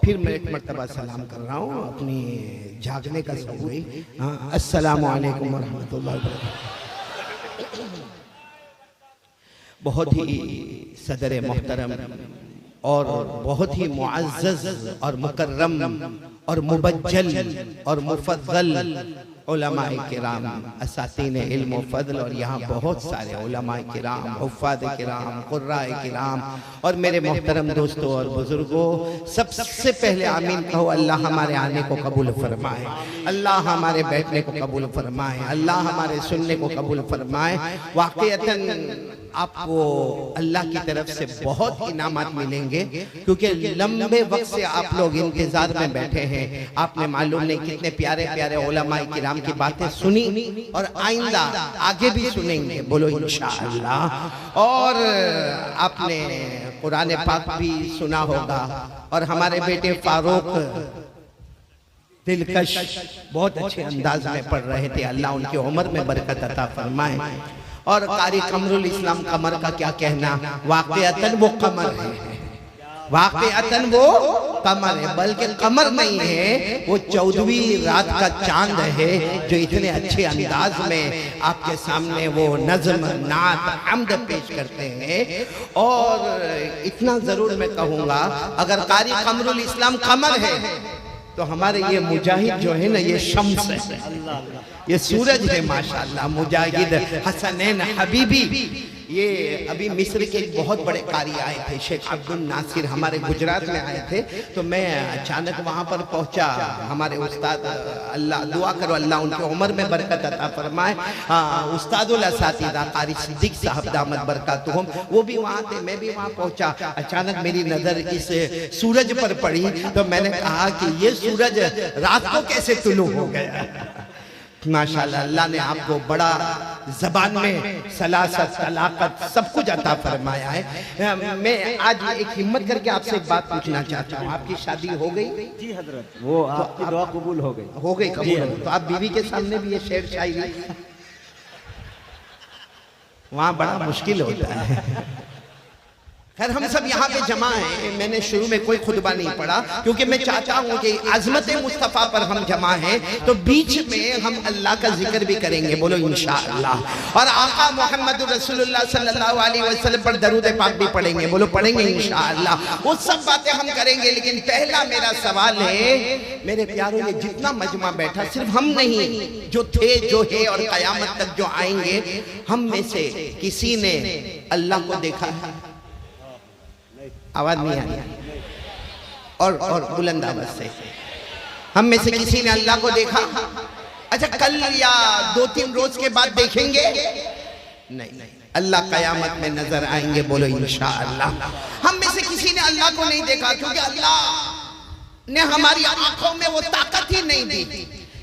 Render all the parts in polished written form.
फिर मैं एक मरतबा सलाम कर रहा हूँ, अपनी जागने का सब हुई। हाँ, अस्सलामु अलैकुम वरहमतुल्लाहि वबरकातुहू। बहुत ही सदर मोहतरम और बहुत ही मुअज़्ज़ज़ और मुकर्रम और मुबज्जल और मुफद्दल उलमाए किराम, असातीन इल्म व फज़ल, और यहाँ बहुत सारे उलमाए किराम, हुफ़्फ़ाज़ किराम, क़ुर्राए किराम और मेरे मोहतरम दोस्तों और बुजुर्गों, सबसे पहले आमीन कहो। अल्लाह हमारे आने को कबूल फरमाए, अल्लाह हमारे बैठने को कबूल फरमाए, अल्लाह हमारे सुनने को कबूल फरमाए। वाक़ईतन आपको अल्लाह की तरफ से बहुत इनामात मिलेंगे, क्योंकि लंबे वक्त से आप लोग इंतजार में बैठे हैं। आपने मालूम नहीं कितने प्यारे प्यारे उलमाए किराम की बातें सुनी और आइंदा आगे भी सुनेंगे, बोलो इंशाअल्लाह। और आपने कुरान पाक भी सुना होगा, और हमारे बेटे फारूक दिलकश बहुत अच्छे अंदाज में पढ़ रहे थे। अल्लाह उनकी उम्र में बरकत अता फरमाए। और कारी कमरुल इस्लाम कमर का क्या कहना, वाक़ईतन वो कमर है, वाक़ईतन वो कमर है, बल्कि कमर नहीं है, वो 14वीं रात का चांद है, जो इतने अच्छे अंदाज में आपके सामने वो नज़्म नात हम्द पेश करते हैं। और इतना जरूर मैं कहूँगा, अगर कारी कमरुल इस्लाम कमर है तो हमारे ये मुजाहिद जो है ना, ये शम्स है, ये सूरज है माशाअल्लाह। मुजाहिद हसनैन हबीबी, ये अभी मिस्र के एक बहुत बड़े कारी आए थे, शेख अब्दुल नासिर, हमारे गुजरात में आए थे। तो मैं अचानक वहाँ पर पहुँचा। हमारे उस्ताद, अल्लाह दुआ करो अल्लाह उनकी उम्र में बरकत अता फरमाए, उस्तादुल असातिज़ा कारी सिद्दीक साहब दामत बरकातुहुम, वो भी वहाँ थे, मैं भी वहाँ पहुँचा। अचानक मेरी नज़र इस सूरज पर पड़ी, तो मैंने कहा कि ये सूरज रात को कैसे तुलू हो गया। माशाअल्लाह, अल्लाह ने आपको बड़ा ज़बान में सलासत तलाकत सब कुछ अता फरमाया है। मैं आज एक हिम्मत करके आपसे एक बात पूछना चाहता हूँ, आपकी शादी हो गई? जी हजरत, वो आपकी दुआ कबूल हो गई। हो गई कबूल? तो आप बीवी के सामने भी ये शेर शायरी, वहाँ बड़ा मुश्किल होता है। खैर, हम सब यहाँ पे जमा हैं। मैंने शुरू में कोई खुतबा नहीं पढ़ा, क्योंकि मैं चाहता हूँ कि अज़मत मुस्तफ़ा पर हम जमा हैं, तो बीच में हम अल्लाह का जिक्र भी करेंगे, बोलो इंशाअल्लाह। और आका मोहम्मद रसूलुल्लाह सल्लल्लाहु अलैहि वसल्लम पर दरूद पाक भी पढ़ेंगे, बोलो पढ़ेंगे इंशाअल्लाह। वो सब बातें हम करेंगे, लेकिन पहला मेरा सवाल है, मेरे प्यारों, ये जितना मजमा बैठा, सिर्फ हम नहीं, जो थे, जो है और क़यामत तक जो आएंगे, हम में से किसी ने अल्लाह को देखा है? आवाज नहीं आ रही, और बुलंद आवाज से, हम में से किसी ने अल्लाह को देखा? अच्छा, कल या 2-3 रोज के बाद देखेंगे? नहीं, अल्लाह कयामत में नजर आएंगे, बोलो इंशाअल्लाह। हम में से किसी ने अल्लाह को नहीं देखा, क्योंकि अल्लाह ने हमारी आंखों में वो ताकत ही नहीं दी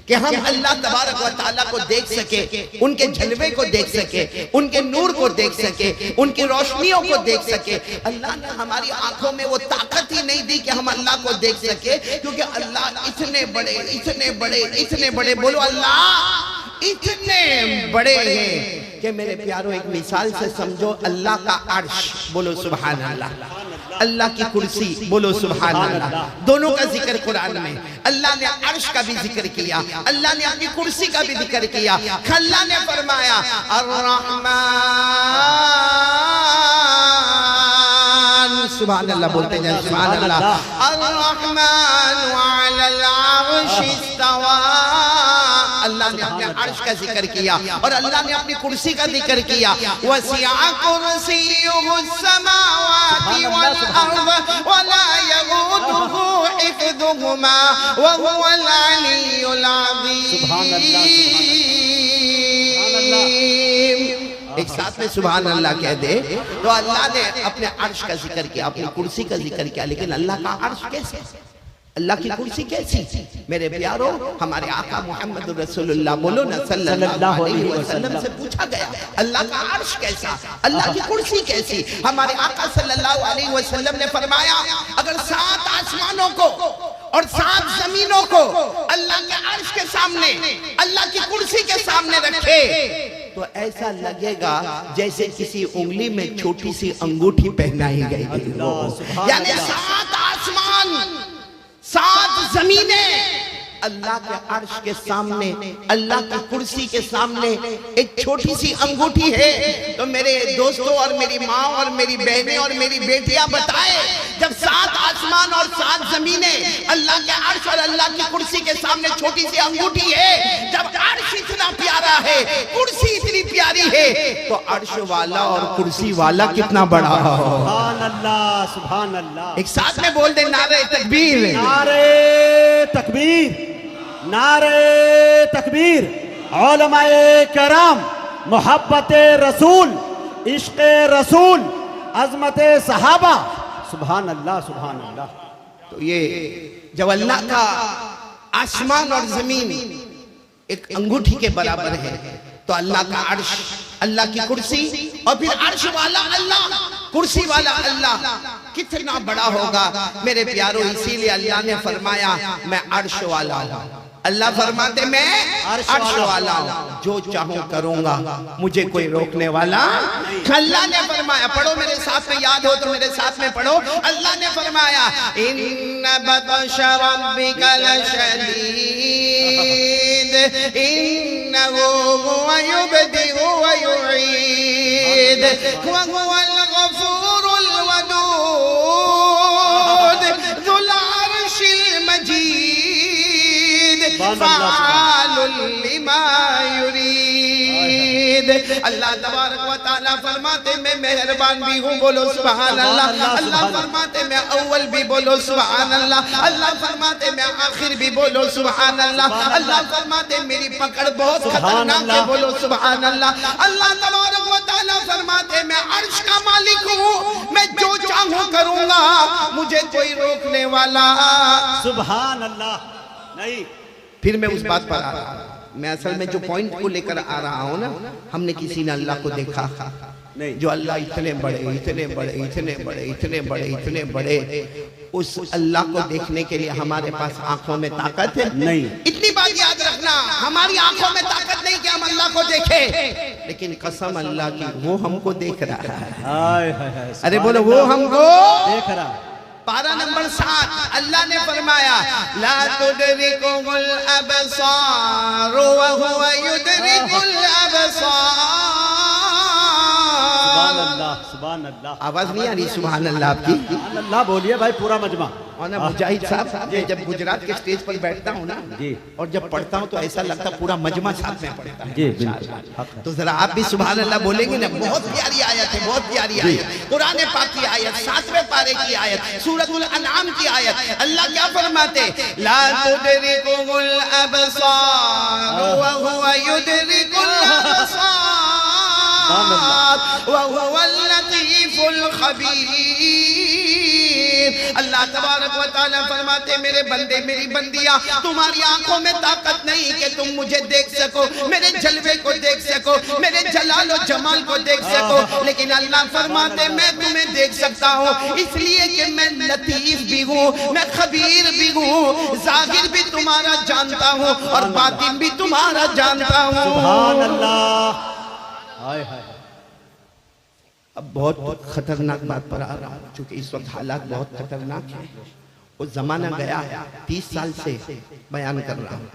कि हम अल्लाह तबारक व तआला को देख सके, उनके जलवे को देख सके, उनके नूर को देख सके, उनकी रोशनियों को देख सके। अल्लाह ने हमारी आंखों में वो ताकत ही नहीं दी कि हम अल्लाह को देख सके, क्योंकि अल्लाह इतने बड़े, इतने बड़े, इतने बड़े, बोलो अल्लाह इतने बड़े हैं कि मेरे प्यारों, एक मिसाल से समझो, अल्लाह का अर्श, बोलो सुभान अल्लाह, अल्लाह की कुर्सी, बोलो सुभान अल्लाह। दोनों का जिक्र कुरान में, अल्लाह ने अर्श का भी जिक्र किया, अल्लाह ने अपनी कुर्सी का भी जिक्र किया। अल्लाह ने फरमाया अर्रहमान, सुभान अल्लाह बोलते जाए, सुभान अल्लाह। अर्रहमान अलल अर्श इस्तवा, अल्लाह ने अपने अर्श का जिक्र किया और अल्लाह ने अपनी कुर्सी का जिक्र किया। वसिअ कुर्सियुहुस समावाति वल अर्द वला यऊदुहु हिफ्दुहुमा व हुवल अलियुल अज़ीम। एक साथ में सुभान अल्लाह कह दे तो अल्लाह ने अपने अर्श का जिक्र किया, अपनी कुर्सी का जिक्र किया। लेकिन अल्लाह का अर्श कैसे, अल्लाह की कुर्सी कैसी? मेरे प्यारो, हमारे आका मोहम्मद रसूलुल्लाह, बोलो ना सल्लल्लाहु अलैहि वसल्लम से पूछा गया अल्लाह का अर्श कैसा, अल्लाह की कुर्सी कैसी? हमारे आका सल्लल्लाहु अलैहि वसल्लम ने फरमाया, अगर 7 आसमानों को और 7 जमीनों को अल्लाह के अर्श के सामने, अल्लाह की कुर्सी के सामने रखे तो ऐसा लगेगा जैसे किसी उंगली में छोटी सी अंगूठी पहनाई गई। यानी 7 आसमान जमीनें अल्लाह के अर्श के सामने, अल्लाह की कुर्सी के सामने एक छोटी सी अंगूठी है। तो मेरे दोस्तों और मेरी माँ और मेरी बहनें और मेरी बेटियां बताए, जब 7 आसमान और 7 जमीनें, अल्लाह के अर्श और अल्लाह की कुर्सी के सामने छोटी सी अंगूठी है, जब अर्श इतना प्यारा है, कुर्सी इतनी प्यारी है, तो अर्श वाला और कुर्सी वाला कितना बड़ा हो। सुभान अल्लाह, सुभान अल्लाह। एक साथ में बोल दे, नारे तकबीर, नारे तकबीर, नारे तकबीर। उलमाए करम, मोहब्बत रसूल, इश्क रसूल, अजमत सहाबा, सुभान अल्लाह, सुभान अल्लाह। तो ये जब अल्लाह का आसमान और जमीन एक अंगूठी के बराबर है, तो अल्लाह का अर्श, अल्लाह की कुर्सी और फिर अर्श वाला अल्लाह, कुर्सी वाला अल्लाह कितना बड़ा होगा मेरे प्यारों। इसीलिए अल्लाह ने फरमाया मैं अर्श वाला हूं। अल्लाह फरमाते मैं अर्श वाला हूं, जो चाहूं करूंगा, मुझे कोई रोकने वाला। अल्लाह ने फरमाया, पढ़ो मेरे साथ में, याद हो तो मेरे साथ में पढ़ो। अल्लाह ने फरमाया इन्न बतश रब्बिका लशदीद इन्नहु हुवा युबदिउ व युईद व हुवल गफूरुल वदूद ज़ुल अर्शिल मजीद फ़अलुल लिमा युरीद। अल्लाह तबारक व तआला फरमाते मैं मेहरबान भी हूँ, बोलो सुभान अल्लाह। अल्लाह फरमाते मैं अव्वल भी, बोलो सुभान अल्लाह। अल्लाह फरमाते मैं आखिर भी, बोलो सुभान अल्लाह। अल्लाह फरमाते मेरी पकड़ बहुत खतरनाक है, बोलो सुभान अल्लाह। अल्लाह तबारक व तआला फरमाते मैं अर्श का मालिक हूँ, मैं जो चाहूँ करूँगा, मुझे कोई रोकने वाला। सुभान अल्लाह नहीं। फिर मैं उस बात पर आ रहा हूं, मैं असल में जो पॉइंट को लेकर आ रहा हूं ना, हमने किसी ने अल्लाह को देखा नहीं, जो अल्लाह इतने बड़े, इतने बड़े, इतने बड़े, इतने बड़े, इतने बड़े, उस अल्लाह को देखने के लिए हमारे पास आंखों में ताकत है नहीं। इतनी बात याद रखना, हमारी आंखों में ताकत नहीं कि हम अल्लाह को देखें, लेकिन कसम अल्लाह की वो हमको देख रहा है। अरे बोलो, वो हमको देख रहा। पारा नंबर 7 अल्लाह ने फरमाया ला तुदरिकुल अबसार व हुवा युदरिकुल अबसार। सुभान अल्लाह, सुभान अल्लाह। आवाज नहीं आ रही सुभान अल्लाह आपकी? सुभान अल्लाह बोलिए भाई, पूरा मजमा। और ना मुजाहिद साहब, मैं जब गुजरात के स्टेज पर बैठता हूँ ना जी, और जब पढ़ता हूँ तो ऐसा लगता पूरा मजमा साथ में पढ़ता है। जी बिल्कुल। तो जरा आप भी सुभान अल्लाह बोलेंगे ना। बहुत प्यारी आयत है, बहुत प्यारी आयत, कुरान पाक की आयत, 7वें पारे की आयत, सूरतुल अनआम की आयत। अल्लाह क्या फरमाते, ला तुदरिकुल अबसार व हुवा युदरिकुल अबसार व हुवल लतीफुल खबीर। अल्लाह तबारक व तआला फरमाते मेरे बंदे, मेरी बंदियां, तुम्हारी आंखों में ताकत नहीं कि तुम मुझे देख सको, मेरे जलवे को देख सको, मेरे जलाल और जमाल को देख सको, लेकिन अल्लाह फरमाते मैं तुम्हें देख सकता हूँ, इसलिए कि मैं लतीफ भी हूँ, मैं खबीर भी हूँ, जाहिर भी तुम्हारा जानता हूँ और बातिन भी तुम्हारा जानता हूँ। सुभान अल्लाह। हाय हाय। अब बहुत खतरनाक बात पर आ रहा हूँ, क्योंकि इस वक्त हालात बहुत खतरनाक है। वो जमाना गया, 30 साल से बयान कर रहा हूँ,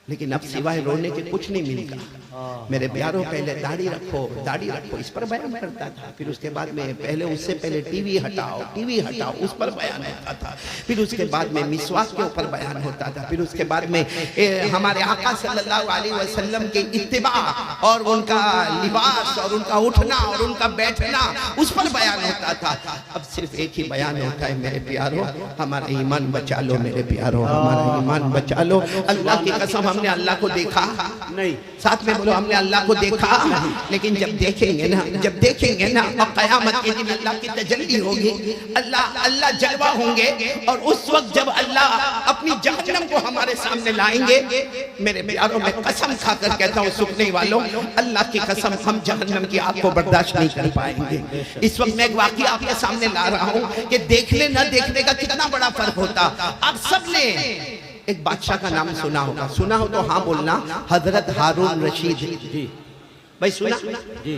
लेकिन अब सिवाय रोने के कुछ नहीं मिलता। मेरे प्यारों, पहले दाढ़ी रखो, दाढ़ी रखो, इस पर बयान करता था। फिर उसके बाद में पहले, उससे पहले टीवी हटाओ, टीवी हटाओ, उस पर बयान होता था। फिर उसके बाद में मिसवाक के ऊपर बयान होता था। फिर उसके बाद में हमारे आका सल्लल्लाहु अलैहि वसल्लम के इत्तिबा और उनका लिबास और उनका उठना और उनका बैठना, उस पर बयान होता था। अब सिर्फ एक ही बयान होता है, मेरे प्यारों हमारा ईमान बचा लो, मेरे प्यारों हमारा ईमान बचा लो। अल्लाह की कसम हमने अल्लाह को देखा नहीं, साथ में बोलो हमने अल्लाह को देखा, लेकिन जब देखेंगे ना, जब देखेंगे ना, और क़यामत के दिन अल्लाह की तजल्ली होगी, अल्लाह जलवा होंगे, और उस वक्त जब अल्लाह अपनी जहन्नम को हमारे सामने लाएंगे, मेरे प्यारों में कसम खाकर कहता हूँ सुनने वालों, अल्लाह की कसम हम जहन्नम की आग को बर्दाश्त नहीं कर पाएंगे। इस वक्त मैं एक वाक़या आपके सामने ला रहा हूँ कि देखने न देखने का कितना बड़ा फर्क होता। आप सबने एक बादशाह का नाम सुना होगा, सुना हो तो हाँ बोलना, हजरत हारून रशीद। जी भाई सुना जी।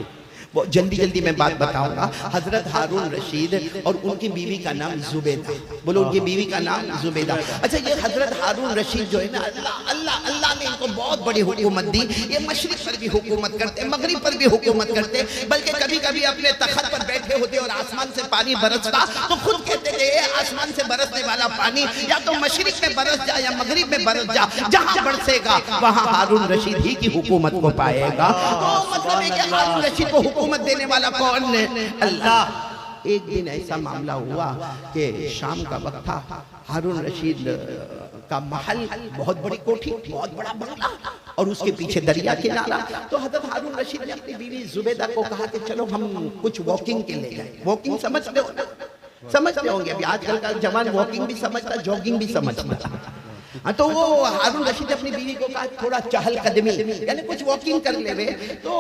वो जल्दी जल्दी मैं बात बताऊंगा। हजरत हारून रशीद और उनकी बीवी का नाम जुबैदा। बोलो उनकी बीवी का नाम जुबैदा। अच्छा, ये हजरत हारून रशीद जो है ना, अल्लाह अल्लाह अल्लाह ने इनको बहुत बड़ी हुकूमत दी। ये मशरिक पर भी हुकूमत करते, मगरिब पर भी हुकूमत करते, बल्कि कभी कभी अपने तख्त पर बैठे होते और आसमान से पानी बरसता तो खुद कहते थे आसमान से बरसने वाला पानी या तो मशरिक में बरस जा या मगरिब में बरस जा, जहां बरसेगा वहां हारून रशीद ही की हुकूमत को पाएगा। तो मतलब है कि हारून रशीद को हुकूमत देने वाला कौन है? अल्लाह। एक दिन ऐसा मामला हुआ कि शाम का वक्त था, हारून रशीद का महल, बहुत बड़ी कोठी, बहुत बड़ा बंगला और उसके पीछे दरिया किनारा। तो हजरत हारून रशीद ने अपनी बीवी जुबैदा को कहा कि चलो हम कुछ वॉकिंग के ले जाए। वॉकिंग समझते हो ना? समझते होंगे, अभी आजकल का जवान वॉकिंग भी समझता, जॉगिंग भी समझता। तो वो हारून रशीद अपनी बीवी को कहा थोड़ा चहल कदमी, यानी कुछ वॉकिंग कर ले। तो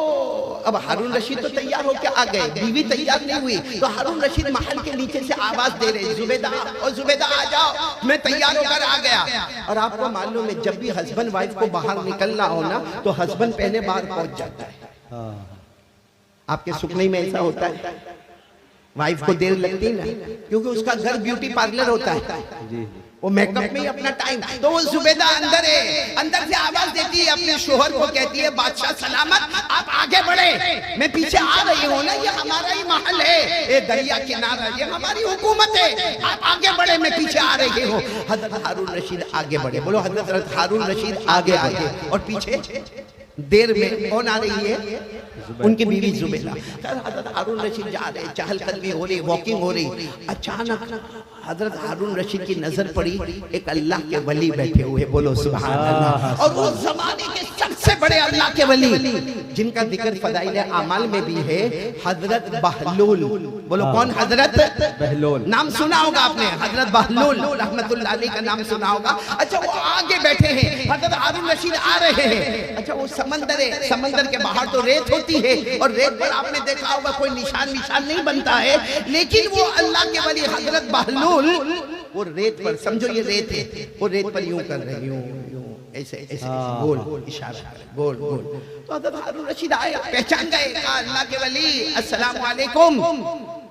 अब हारून रशीद तो तैयार होकर आ गए, बीवी तैयार नहीं हुई। तो हारून रशीद महल के नीचे से आवाज दे रहे, जुबैदा और जुबैदा आ जाओ, मैं तैयार होकर आ गया। और आपको मालूम है जब भी हस्बैंड वाइफ को बाहर निकलना हो ना तो हस्बैंड पहले बाहर पहुंच जाता है। आपके सुपने में ऐसा होता है? वाइफ को देर लगती ना, क्योंकि उसका घर ब्यूटी पार्लर होता है, वो मेकअप में ही अपना टाइम। तो वो जुबैदा अंदर है, अंदर से आवाज देती है अपने शोहर को, कहती है बादशाह सलामत, आप आगे बढ़े, मैं पीछे आ रही हूँ ना, ये हमारा ही महल है, ये दरिया किनारा, ये हमारी हुकूमत है, आप आगे बढ़े, मैं पीछे आ रही हूँ। हजरत हारून रशीद आगे बढ़े। बोलो हजरत हारून रशीद आगे बढ़े और पीछे देर में कौन आ रही है? उनकी बीवी जुबैदा। हजरत हारून रशीद जा रहे, चहलकदमी हो रही, वॉकिंग हो रही। अचानक हजरत हारून रशीद की नजर पड़ी, एक अल्लाह के वली बैठे हुए। बोलो सुभान अल्लाह। और वो जमाने के सबसे बड़े अल्लाह के वली जिनका जिक्र फदाइल आमाल में भी है, हजरत बहलूल। बोलो कौन? हजरत बहलूल। नाम सुना होगा आपने, हजरत बहलूल रहमतुल्लाह अलैह का नाम सुना होगा। अच्छा, वो आगे बैठे हैं, हजरत हारून रशीद आ रहे हैं। अच्छा, वो समंदर है, समंदर के बाहर तो रेत होती है और रेत पर आपने देखा होगा कोई निशान नहीं बनता है, लेकिन वो अल्लाह के वली हजरत बहलूल वो रेत पर, समझो ये रेत है, वो रेत पर यूं कर रहे, यूं यूं ऐसे ऐसे गोल इशारा कर, गोल गोल। तो हजरत हारून रशीद आए, पहचान गए, अल्लाह के वली अस्सलाम वालेकुम।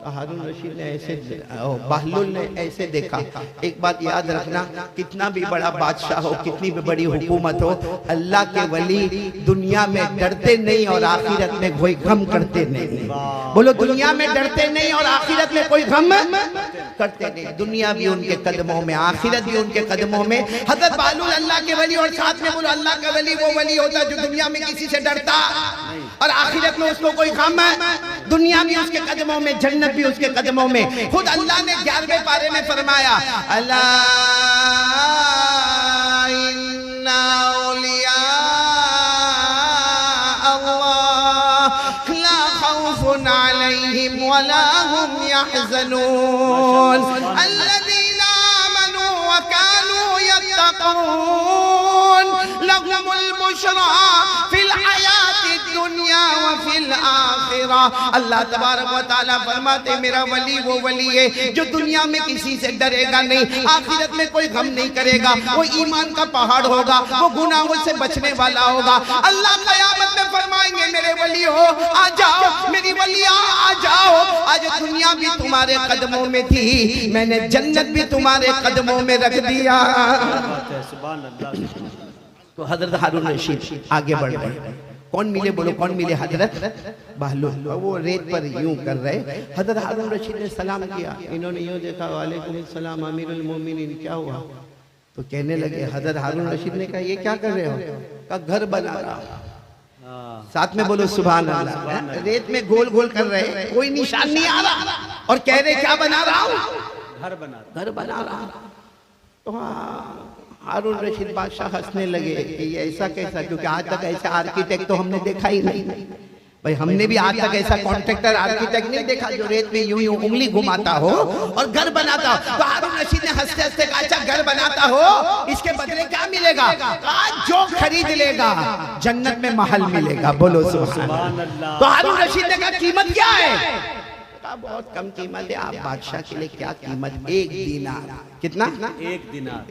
तो हारून रशीद ने ऐसे, बहलूल ने ऐसे देखा। एक बात याद रखना, कितना भी बड़ा बादशाह हो, कितनी भी बड़ी हुकूमत हो, अल्लाह के वली दुनिया में डरते नहीं और आखिरत में कोई गम करते नहीं। बोलो दुनिया में डरते नहीं और आखिरत में कोई गम करते नहीं। दुनिया भी उनके कदमों में, आखिरत भी उनके कदमों में। हजरत बहलूल अल्लाह के वली, और साथ में बोलो अल्लाह का वली वो वली होता है जो दुनिया में किसी से डरता और आखिरत में उसको कोई गम है। दुनिया भी उसके कदमों में, जन्नत भी उसके कदमों में। खुद अल्लाह ने 11वें पारे में फरमाया, अल्लाह इन्ना औलिया अल्लाह ला खौफुन अलैहिम वला हुम यहज़नून अल्लज़ीना आमनू व कानू यत्तक़ून लहुमुल बुशरा फिल हयातिद दुनिया व फिल आखिरा। अल्लाह तबारक व तआला फरमाते मेरा वली वो वली है जो दुनिया में किसी से डरेगा नहीं, आखिरत में कोई गम नहीं करेगा, वो ईमान का पहाड़ होगा, वो गुनाहों से बचने वाला होगा। अल्लाह क़यामत में फरमाएंगे मेरे वली हो आ जाओ, मेरी वलिया आ जाओ, आज दुनिया भी तुम्हारे कदमों में थी, मैंने जन्नत भी तुम्हारे कदमों में रख दिया। तो हजरत हारून रशीद आगे बढ़ गए। कौन मिले? बोलो कौन मिले? हजरत बहलूल। वो रेत पर यूं कर रहे। हजरत हारून रशीद ने सलाम किया, इन्होंने यूं देखा, वालेकुम सलाम अमीरुल मोमिनीन, क्या हुआ? तो कहने लगे, हजरत हारून रशीद ने कहा ये क्या कर रहे हो? कहा घर बना रहा हूं। साथ में बोलो सुभान अल्लाह। रेत में गोल गोल कर रहे, कोई निशान नहीं आ रहा और कह रहे क्या बना रहा हूं? घर बना रहा। तो हारून रशीद बादशाह हंसने लगे कि ये ऐसा कैसा, क्योंकि आज तक ऐसा आर्किटेक्ट तो हमने देखा ही नहीं भाई, हमने भी आज तक ऐसा कॉन्ट्रैक्टर आर्किटेक्ट नहीं देखा जो रेत में यूं यूं उंगली घुमाता हो और घर बनाता हो। तो हारून रशीद ने हंसते हंसते कहा अच्छा घर बनाता हो, इसके बदले क्या मिलेगा? आज जो खरीद लेगा जन्नत में महल मिलेगा। बोलो सुभान अल्लाह। तो हारून रशीद ने कहा कीमत क्या है? कहा बहुत कम कीमत है, आप बादशाह के लिए क्या कीमत, 1 दीनार। कितना? 1 दिनार।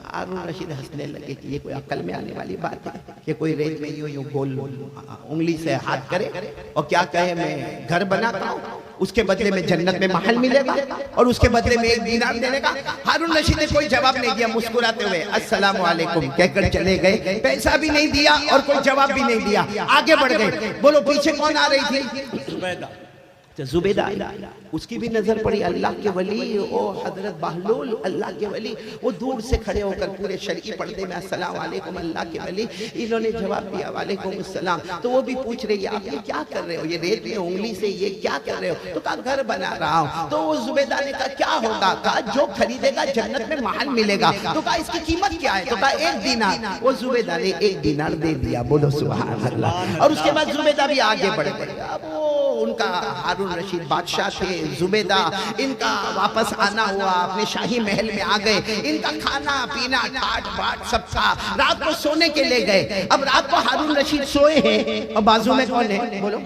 हारून रशीद हंसने लगे कि ये कोई अक्ल में आने वाली बात है कि कोई रेत में यूं यूं गोल उंगली से हाथ करे और क्या कहे मैं घर बनाता हूँ, उसके बदले में जन्नत में महल मिलेगा और उसके बदले में 1 दीनार देने का। हारून रशीद ने कोई जवाब नहीं दिया, मुस्कुराते हुए अस्सलाम वालेकुम कहकर चले गए। पैसा भी नहीं दिया और कोई जवाब भी नहीं दिया, आगे बढ़ गए। बोलो पीछे कौन आ रही थी? जुबैदा। जुबैदा। उसकी भी नजर पड़ी, अल्लाह के वली ओ हजरत बहलूल, अल्लाह के वली। वो दूर से खड़े होकर पूरे शरई पर्दे में अस्सलाम वालेकुम अल्लाह के वली। इन्होंने जवाब दिया वालेकुम अस्सलाम। तो वो भी पूछ रही है आप ये क्या कर रहे हो, ये रेत में उंगली से ये क्या कर रहे हो? तो कहा घर बना रहा हूँ। तो वो जुबैदा ने कहा क्या होगा? कहा जो खरीदेगा जन्नत में महल मिलेगा। तो कहा इसकी कीमत क्या है? तो कहा 1 दीनार। वो जुबैदा ने 1 दीनार दे दिया। बोलो सुभान अल्लाह। और उसके बाद जुबैदा भी आगे बढ़ गए। अब वो उनका हारून रशीद बादशाह थे, जुबैदा इनका वापस आना हुआ, अपने शाही महल में आ गए। इनका खाना पीना ठाट बाट सबका, रात को सोने के ले गए। अब रात को हारून रशीद सोए हैं और बाजू में कौन है? बोलो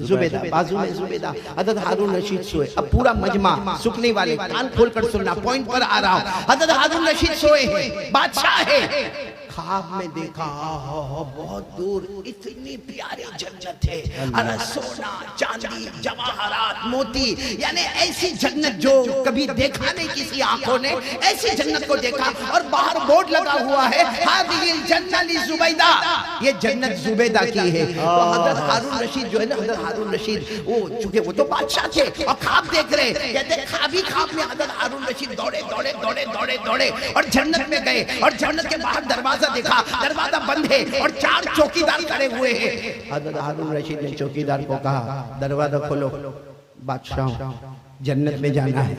जुबैदा। बाजू में जुबैदा, हजरत हारून रशीद सोए। अब पूरा मजमा सुखने वाले कान खोलकर सुनना, पॉइंट पर आ रहा हूं। हजरत हारून रशीद सोए हैं, बादशाह है। ख्वाब में देखा बहुत दूर इतनी प्यारी जन्नत है, अरे सोना चांदी जवाहरात मोती, यानी ऐसी जन्नत जो कभी देखा नहीं किसी आंखों ने, ऐसी जन्नत को देखा। और बाहर बोर्ड लगा हुआ है हादिहिल जन्नत ली जुबैदा, ये जन्नत जुबैदा की है। तो हजरत हारून रशीद जो है ना, हजरत हारून रशीद वो चूंकि वो तो बादशाह थे और ख्वाब देख रहे, कहते ख्वाब में हजरत हारून रशीद दौड़े दौड़े दौड़े दौड़े दौड़े और जन्नत में गए। और जन्नत के बाहर दरवाजा देखा, दरवाजा बंद है और 4 चौकीदार खड़े हुए हैं। हजरत हारून रशीद ने चौकीदार को कहा दरवाजा खोलो, बादशाह जन्नत में जाना है।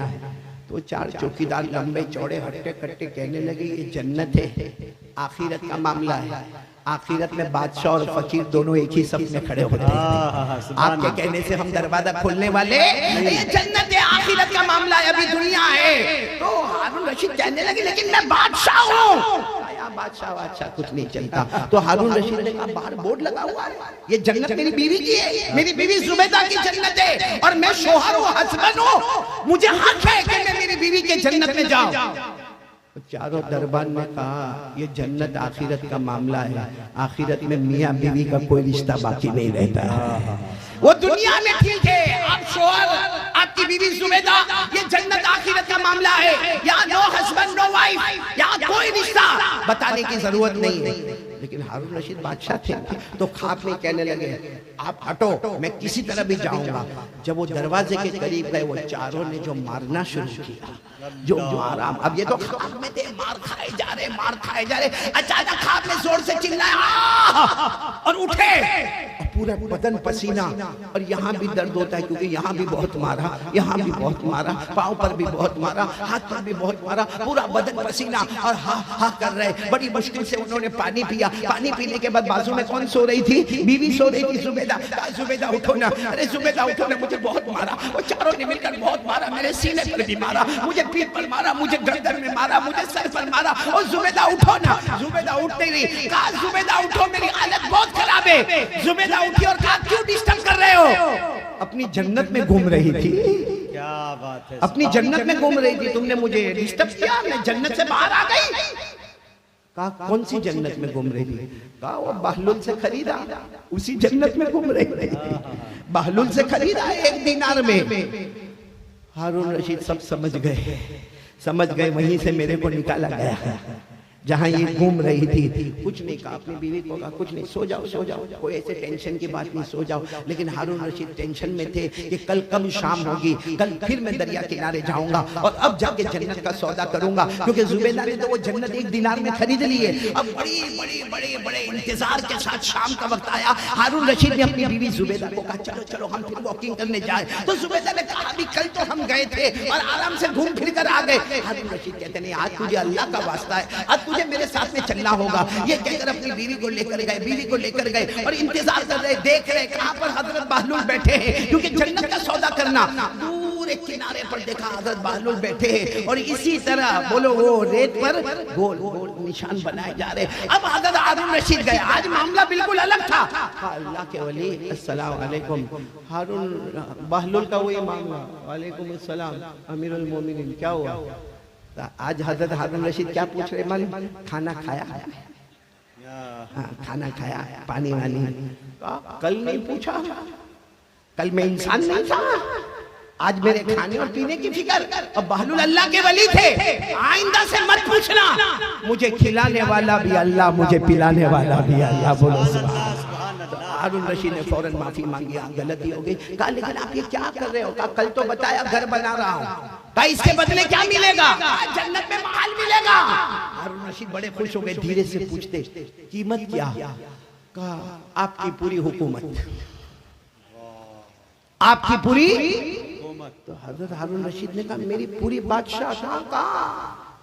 तो 4 चौकीदार लंबे चौड़े हट्टे कट्टे कहने लगे ये जन्नत है, आखिरत का मामला है। आखिरत में बादशाह और फकीर दोनों एक ही सफ में खड़े होते हैं। आपके कहने से हम दरवाजा खोलने वाले, ये जन्नत है, आखिरत का मामला है, अभी दुनिया है। तो हारून रशीद कहने लगे लेकिन मैं बादशाह हूँ। बादशाह कुछ नहीं चलता। तो हारून रशीद ने कहा बाहर बोर्ड लगा हुआ है, ये जन्नत मेरी बीवी की है, मेरी बीवी जुबैदा की जन्नत है और मैं शोहर हूँ, हस्बैंड हूँ, मुझे हक है कि मैं मेरी बीवी के जन्नत में जाऊं। चारों दरबार ने कहा ये जन्नत आखिरत का मामला है, आखिरत में मियाँ बीवी का कोई रिश्ता बाकी नहीं रहता है। वो दुनिया में ठीक है, आप शोहर, आपकी बीवी जुबैदा, ये जन्नत आखिरत का मामला है। यहाँ नो हस्बैंड नो वाइफ, यहाँ कोई रिश्ता बताने की जरूरत नहीं है। लेकिन हारून रशीद बादशाह थे तो ख्वाब में कहने लगे आप हटो, मैं किसी तरह भी जाऊंगा। जब वो दरवाजे के करीब गए, वो चारों ने जो मारना शुरू किया, जो मारा। अब ये तो ख्वाब में थे, मार खाए जा रहे, मार खाए जा रहे। अचानक ख्वाब में जोर से चिल्लाया और उठे, पूरा बदन पसीना, और यहाँ भी दर्द होता है क्योंकि यहाँ भी बहुत मारा, यहाँ भी बहुत मारा, पाँव पर भी बहुत मारा, हाथ पर भी बहुत मारा, पूरा बदन पसीना और हा हा कर रहे। बड़ी मुश्किल से उन्होंने पानी पिया। पानी पीने के बाद बाजू में कौन सो रही थी? बीवी सो रही थी, जुबैदा। जुबैदा उठो ना, अरे जुबैदा उठो ना, मुझे बहुत मारा, वो चारों ने मिलकर बहुत मारा, मेरे सीने पर भी मारा, मुझे पीठ पर मारा, मुझे गर्दन में मारा, मुझे सर पर मारा। और जुबैदा उठो ना। जुबैदा उठ नहीं रही। कहा जुबैदा उठो, मेरी हालत बहुत खराब है। जुबैदा उठी और कहा क्यों डिस्टर्ब कर रहे हो? अपनी जन्नत में घूम रही थी। क्या बात है, अपनी जन्नत में घूम रही थी, तुमने मुझे डिस्टर्ब किया, मैं जन्नत से बाहर आ गई। कहा कौन सी जन्नत में घूम रही थी? कहा वो बहलूल से खरीदा, उसी जन्नत में घूम रही थी। बहलूल से खरीदा 1 दीनार में। हारून रशीद सब समझ गए, वहीं से मेरे को निकाला गया जहां ये घूम रही थी। कुछ नहीं कहा, अपनी बीवी को कहा कुछ नहीं, सो जाओ, कोई ऐसे टेंशन की बात नहीं, सो जाओ। लेकिन हारून रशीद टेंशन में थे कि कल कब शाम होगी, कल फिर मैं दरिया किनारे जाऊंगा और अब जाके जन्नत का सौदा करूंगा, क्योंकि जुबैदा ने तो वो जन्नत 1 दीनार में खरीद ली है। अब बड़े इंतजार के साथ शाम का वक्त आया। हारून रशीद ने अपनी बीवी जुबैदा को कहा चलो हम फिर वॉकिंग करने जाए। तो जुबैदा ने कहा अभी कल तो हम गए थे और आराम से घूम फिर कर आ गए। हारून रशीद कहते नहीं, आज तुझे अल्लाह का वास्ता है, आज तुझे मेरे साथ में चलना होगा। ये कहकर अपनी बीवी को लेकर गए और इंतजार कर रहे, देख रहे कहां पर हजरत बहलूल बैठे हैं, क्योंकि जन्नत का सौदा करना। दूर दूर एक किनारे पर देखा हजरत बहलुल बैठे और इसी तरह बोलो वो रेत पर गोल गोल निशान बनाए जा रहे। अब हजरत हारून रशीद गए, आज मामला बिल्कुल अलग था। अल्लाह के वली अस्सलाम वालेकुम, हारून बहलुल का वही मामला, वालेकुम अस्सलाम अमीरुल मोमिनीन, क्या हुआ? आज हजरत हारून रशीद क्या पूछ रहे मालूम? खाना खाया? हाँ, खाना खाया, पानी वानी? कल नहीं पूछा, कल मैं इंसान नहीं था, आज मेरे खाने और पीने की फिक्र। अब बहलुल अल्लाह के वली थे, आइंदा से मत पूछना, मुझे खिलाने वाला भी अल्लाह, मुझे पिलाने वाला भी अल्लाह। बोलो सुभान अल्लाह। हारून रशीद ने फौरन माफी मांगी, गलती हो गई। कहा लेकिन आप ये क्या कर रहे हो? कहा कल तो बताया घर बना रहा हूँ। कहा इसके बदले क्या मिलेगा? जन्नत में महल मिलेगा। हारून रशीद बड़े खुश हो गए, धीरे से पूछते कीमत क्या? कहा आपकी पूरी हुकूमत, आपकी पूरी। तो हजरत हारून रशीद ने कहा मेरी पूरी बादशाह? कहा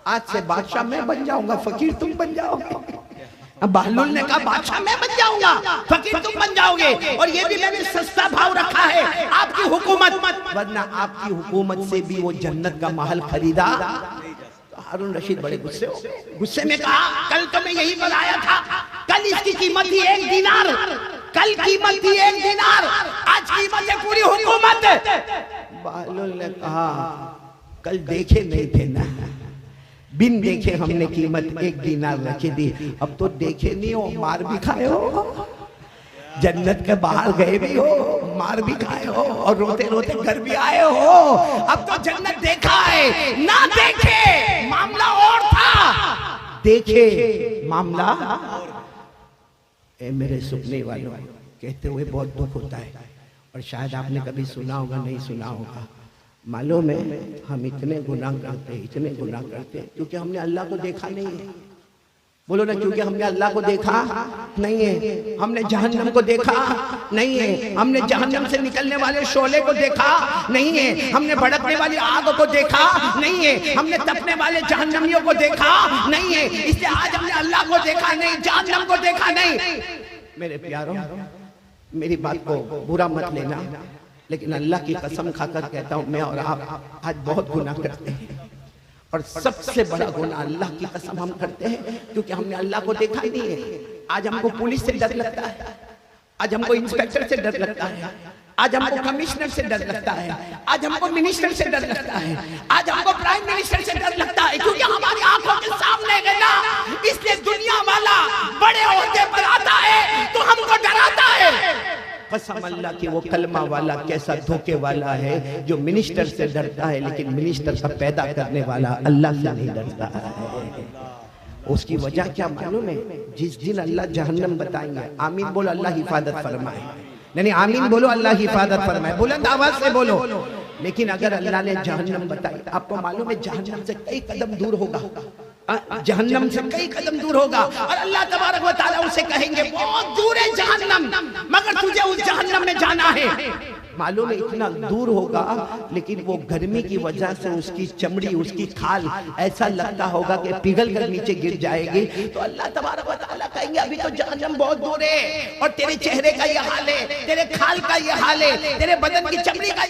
आज से बादशाह मैं बन जाऊंगा, फकीर तुम बन जाओगे। अब बहलुल ने कहा बादशाह मैं बन जाऊंगा, फकीर तुम बन जाओगे, और ये भी मैंने सस्ता भाव रखा है, आपकी हुकूमत, वरना आपकी हुकूमत से भी वो जन्नत का महल खरीदा। तो हारून रशीद बड़े गुस्से हो गए, गुस्से में कहा कल तो मैं यही बताया था, कल इसकी कीमत थी 1 दिनार, कल कीमत थी 1 दिनार, आज कीमत है पूरी हुकूमत। बहलुल ने कहा कल देखे नहीं थे ना, बिन देखे हमने कीमत 1 दिनार रखी थी, अब तो देखे नहीं हो, मार भी खाए हो, जन्नत के बाहर गए भी हो, मार भी खाए हो, और रोते रोते घर भी आए हो। अब तो जन्नत देखा है, ना देखे मामला और था, देखे मामला। ए मेरे सुनने वालों, कहते हुए बहुत दुख होता है, और शायद आपने कभी सुना होगा, नहीं सुना होगा। मालूम है हम इतने गुनाह करते हैं, इतने गुनाह करते हैं क्योंकि हमने अल्लाह को देखा नहीं है। बोलो ना, क्योंकि हमने अल्लाह को देखा नहीं है, हमने जहन्नम को देखा नहीं है, हमने जहन्नम से निकलने वाले शोले को देखा नहीं है, हमने भड़कने वाली आग को देखा नहीं है, हमने तपने वाले जहन्नमियों को देखा नहीं है, इसलिए आज हमने अल्लाह को देखा नहीं, जहन्नम को देखा नहीं। मेरे प्यारों, मेरी बात को बुरा मत लेना, लेकिन अल्लाह की कसम खाकर कहता हूं, मैं और आप आज बहुत गुनाह करते हैं, और सबसे बड़ा गुनाह अल्लाह की कसम हम करते हैं क्योंकि हमने अल्लाह को देखा ही नहीं है। आज हमको पुलिस से डर लगता है, आज हमको इंस्पेक्टर से डर लगता है, आज हमको कमिश्नर से डर लगता है, आज हमको मिनिस्टर से डर लगता है, आज हमको प्राइम मिनिस्टर से डर लगता है, क्योंकि हमारी आंखों के सामने है ना। इसलिए दुनिया वाला बड़े ओहदे पर आता है तो हमको डराता है। कसम अल्लाह की, वो कलमा वाला कैसा धोखे वाला है जो मिनिस्टर से डरता है, लेकिन मिनिस्टर का पैदा करने वाला अल्लाह से नहीं डरता है। उसकी वजह क्या मालूम है? जिस दिन अल्लाह जहन्नम बताएंगे, आमीन बोलो अल्लाह हिफाजत फरमाए, नहीं आमीन बोलो अल्लाह हिफाजत फरमाए, बुलंद आवाज से बोलो। लेकिन अगर अल्लाह ने जहन्नम बताई, आपको मालूम है जहन्नम से कई कदम दूर होगा, जहन्नम से कई कदम दूर होगा, और अल्लाह तबारक व तआला उसे कहेंगे बहुत दूर है जहन्नम, मगर तुझे उस जहन्नम में जाना है। मालूम है इतना दूर होगा, लेकिन वो गर्मी की वजह से उसकी चमड़ी, उसकी खाल ऐसा लगता होगा कि पिघल कर नीचे गिर जाएगी। तो अल्लाह तबारक व तआला कहेंगे अभी तो जहन्नम बहुत दूर है, और तेरे चेहरे का ये हाल है, तेरे खाल का ये हाल है, तेरे बदन की चमड़ी का